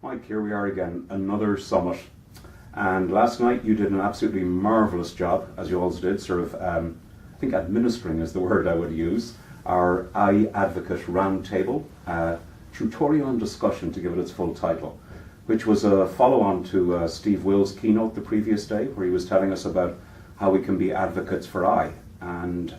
Mike, here we are again, another summit. And last night you did an absolutely marvellous job, as you always did, sort of, I think administering is the word I would use, our iAdvocate roundtable, tutorial and discussion to give it its full title, which was a follow-on to Steve Will's keynote the previous day, where he was telling us about how we can be advocates for I. And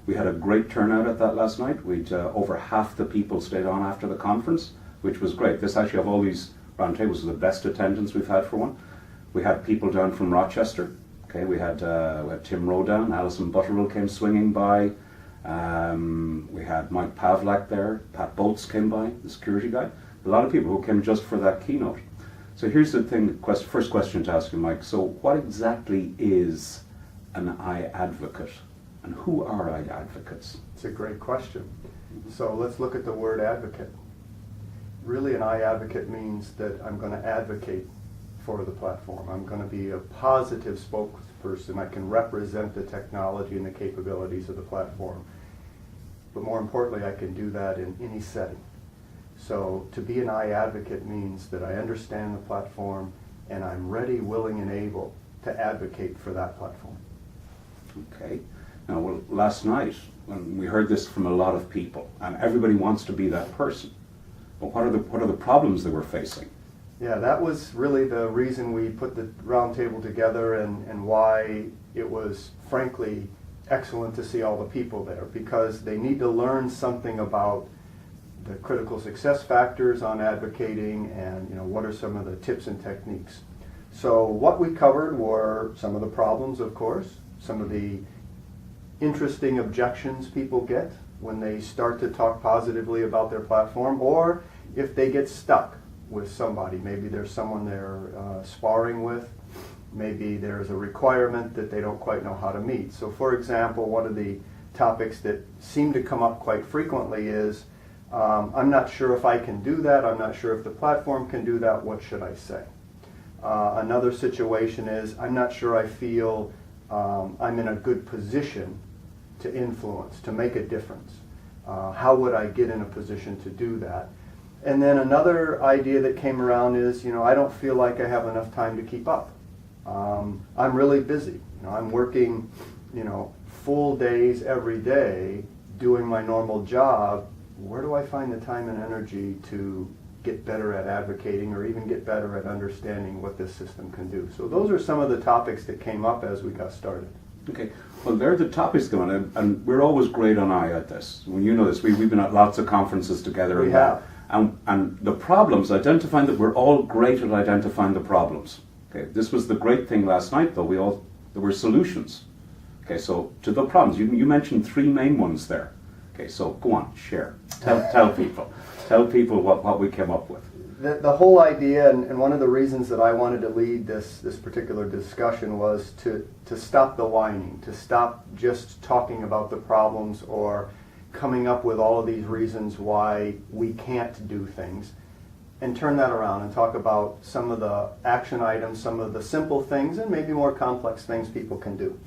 we had a great turnout at that last night. We'd over half the people stayed on after the conference, which was great. This actually, of all these roundtables, was the best attendance we've had for one. We had people down from Rochester. Okay, we had Tim Rowe down. Alison Butterwell came swinging by. We had Mike Pavlak there. Pat Bolts came by, the security guy. A lot of people who came just for that keynote. So here's the thing. First question to ask you, Mike. So what exactly is an iAdvocate, and who are iAdvocates? It's a great question. So let's look at the word advocate. Really, an iAdvocate means that I'm going to advocate for the platform. I'm going to be a positive spokesperson. I can represent the technology and the capabilities of the platform. But more importantly, I can do that in any setting. So to be an iAdvocate means that I understand the platform and I'm ready, willing, and able to advocate for that platform. Okay. Now, well, last night, when we heard this from a lot of people, and everybody wants to be that person. But what are the problems that we're facing? Yeah, that was really the reason we put the roundtable together, and why it was, frankly, excellent to see all the people there, because they need to learn something about the critical success factors on advocating, and what are some of the tips and techniques. So what we covered were some of the problems, of course, some of the interesting objections people get when they start to talk positively about their platform, or if they get stuck with somebody. Maybe there's someone they're sparring with. Maybe there's a requirement that they don't quite know how to meet. So for example, one of the topics that seem to come up quite frequently is, I'm not sure if I can do that. I'm not sure if the platform can do that. What should I say? Another situation is, I'm not sure I feel I'm in a good position to influence, to make a difference. How would I get in a position to do that? And then another idea that came around is, I don't feel like I have enough time to keep up. I'm really busy. I'm working, full days every day doing my normal job. Where do I find the time and energy to get better at advocating, or even get better at understanding what this system can do? So those are some of the topics that came up as we got started. Okay, well, there are the topics going on, and we're always great on I at this. When you know this, we've been at lots of conferences together. We have. And the problems, identifying that we're all great at identifying the problems. Okay, this was the great thing last night, though. There were solutions. Okay, so to the problems, you mentioned three main ones there. Okay, so go on, share. Tell people. Tell people what we came up with. The whole idea, and one of the reasons that I wanted to lead this particular discussion, was to stop the whining, to stop just talking about the problems or coming up with all of these reasons why we can't do things, and turn that around and talk about some of the action items, some of the simple things, and maybe more complex things people can do.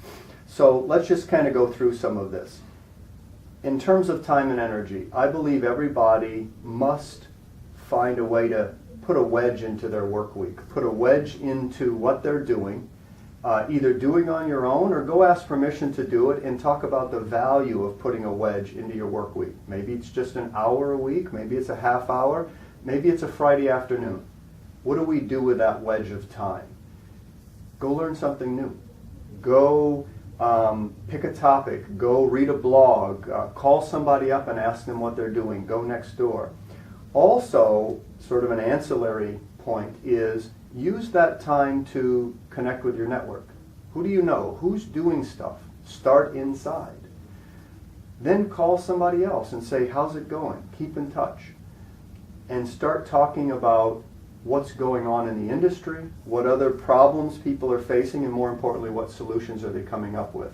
So let's just kind of go through some of this. In terms of time and energy, I believe everybody must find a way to put a wedge into their work week, put a wedge into what they're doing, either doing on your own or go ask permission to do it, and talk about the value of putting a wedge into your work week. Maybe it's just an hour a week, maybe it's a half hour, maybe it's a Friday afternoon. What do we do with that wedge of time? Go learn something new. Go pick a topic, go read a blog, call somebody up and ask them what they're doing, go next door. Also, sort of an ancillary point is, use that time to connect with your network. Who do you know? Who's doing stuff? Start inside. Then call somebody else and say, how's it going? Keep in touch. And start talking about what's going on in the industry, what other problems people are facing, and more importantly, what solutions are they coming up with.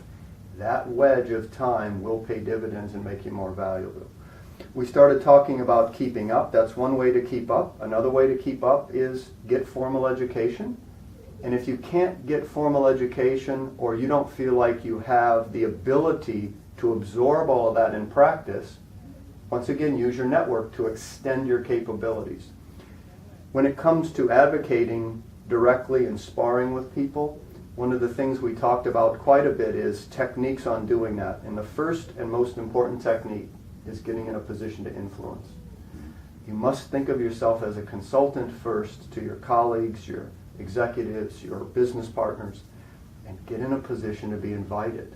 That wedge of time will pay dividends and make you more valuable. We started talking about keeping up. That's one way to keep up. Another way to keep up is get formal education. And if you can't get formal education, or you don't feel like you have the ability to absorb all of that in practice, once again, use your network to extend your capabilities. When it comes to advocating directly and sparring with people, one of the things we talked about quite a bit is techniques on doing that. And the first and most important technique is getting in a position to influence. You must think of yourself as a consultant first to your colleagues, your executives, your business partners, and get in a position to be invited.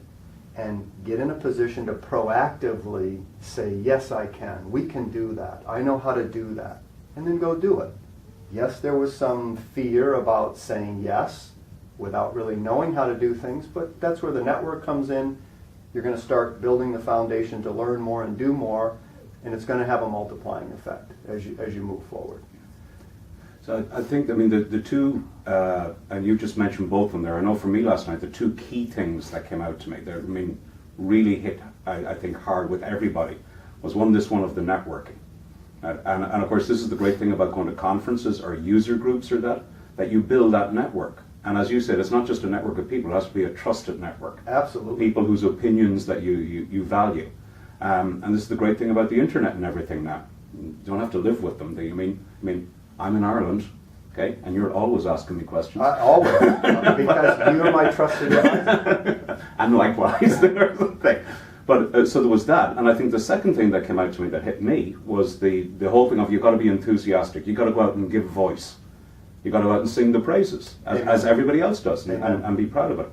And get in a position to proactively say, yes, I can. We can do that. I know how to do that. And then go do it. Yes, there was some fear about saying yes without really knowing how to do things, but that's where the network comes in. You're going to start building the foundation to learn more and do more, and it's going to have a multiplying effect as you move forward. So I think, the two, and you just mentioned both of them there. I know for me last night, the two key things that came out to me, that really hit, I think, hard with everybody, was one of the networking. And of course, this is the great thing about going to conferences or user groups or that you build that network. And as you said, it's not just a network of people, it has to be a trusted network. Absolutely. People whose opinions that you value. And this is the great thing about the internet and everything now. You don't have to live with them. I'm in Ireland, okay, and you're always asking me questions. Always, because you are my trusted advisor. And likewise, there's the thing. But so there was that, and I think the second thing that came out to me that hit me was the whole thing of you've got to be enthusiastic. You've got to go out and give voice. You've got to go out and sing the praises, as everybody else does, and be proud of it.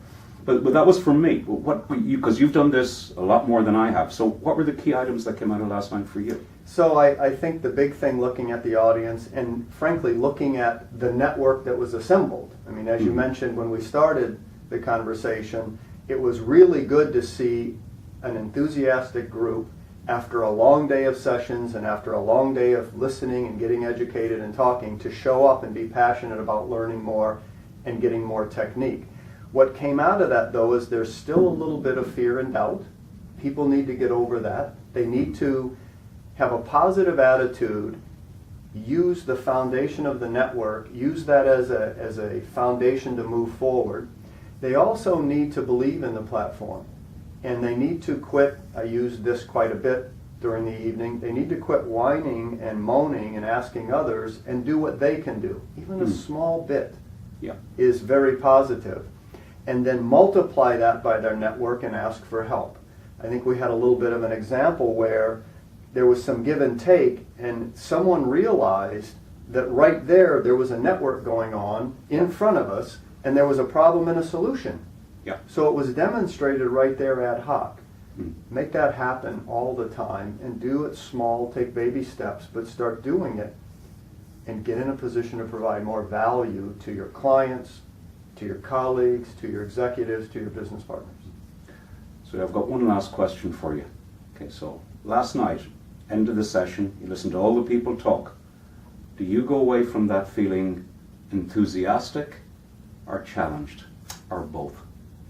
But that was for me. Because you've done this a lot more than I have. So what were the key items that came out of last night for you? So I think the big thing, looking at the audience and frankly looking at the network that was assembled. As you mentioned when we started the conversation, it was really good to see an enthusiastic group after a long day of sessions and after a long day of listening and getting educated and talking to show up and be passionate about learning more and getting more technique. What came out of that, though, is there's still a little bit of fear and doubt. People need to get over that. They need to have a positive attitude, use the foundation of the network, use that as a foundation to move forward. They also need to believe in the platform. And they need to quit, I use this quite a bit during the evening, they need to quit whining and moaning and asking others and do what they can do. Even a small bit is very positive. And then multiply that by their network and ask for help. I think we had a little bit of an example where there was some give and take, and someone realized that right there was a network going on in front of us, and there was a problem and a solution. Yeah. So it was demonstrated right there ad hoc. Make that happen all the time, and do it small, take baby steps, but start doing it, and get in a position to provide more value to your clients, to your colleagues, to your executives, to your business partners. So I've got one last question for you. Okay, so last night, end of the session, you listened to all the people talk. Do you go away from that feeling enthusiastic or challenged, or both?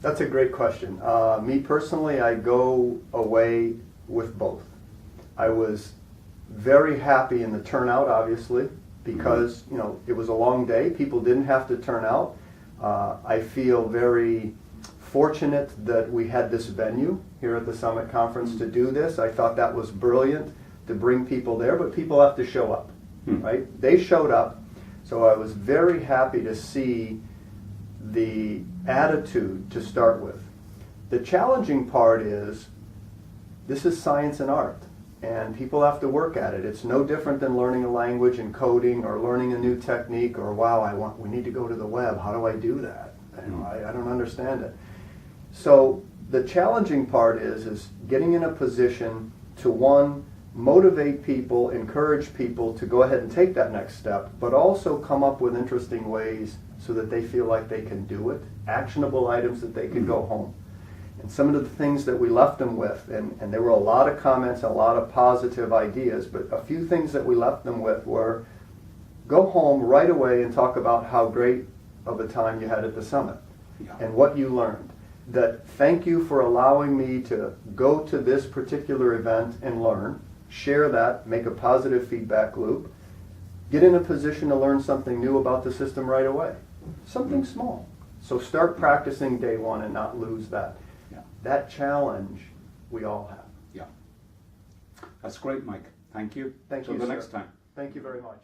That's a great question. Me personally, I go away with both. I was very happy in the turnout, obviously, because it was a long day. People didn't have to turn out. I feel very fortunate that we had this venue here at the Summit Conference to do this. I thought that was brilliant to bring people there, but people have to show up, right? They showed up, so I was very happy to see the attitude to start with. The challenging part is this is science and art, and people have to work at it. It's no different than learning a language and coding or learning a new technique or, wow, we need to go to the web. How do I do that? I don't understand it. So the challenging part is getting in a position to, one, motivate people, encourage people to go ahead and take that next step, but also come up with interesting ways so that they feel like they can do it, actionable items that they can go home. And some of the things that we left them with, and there were a lot of comments, a lot of positive ideas, but a few things that we left them with were, go home right away and talk about how great of a time you had at the summit and what you learned. That thank you for allowing me to go to this particular event and learn, share that, make a positive feedback loop, get in a position to learn something new about the system right away. Something small. So start practicing day one and not lose that. That challenge we all have. Yeah. That's great, Mike. Thank you. Thank you, Until the sir. next time. Thank you very much.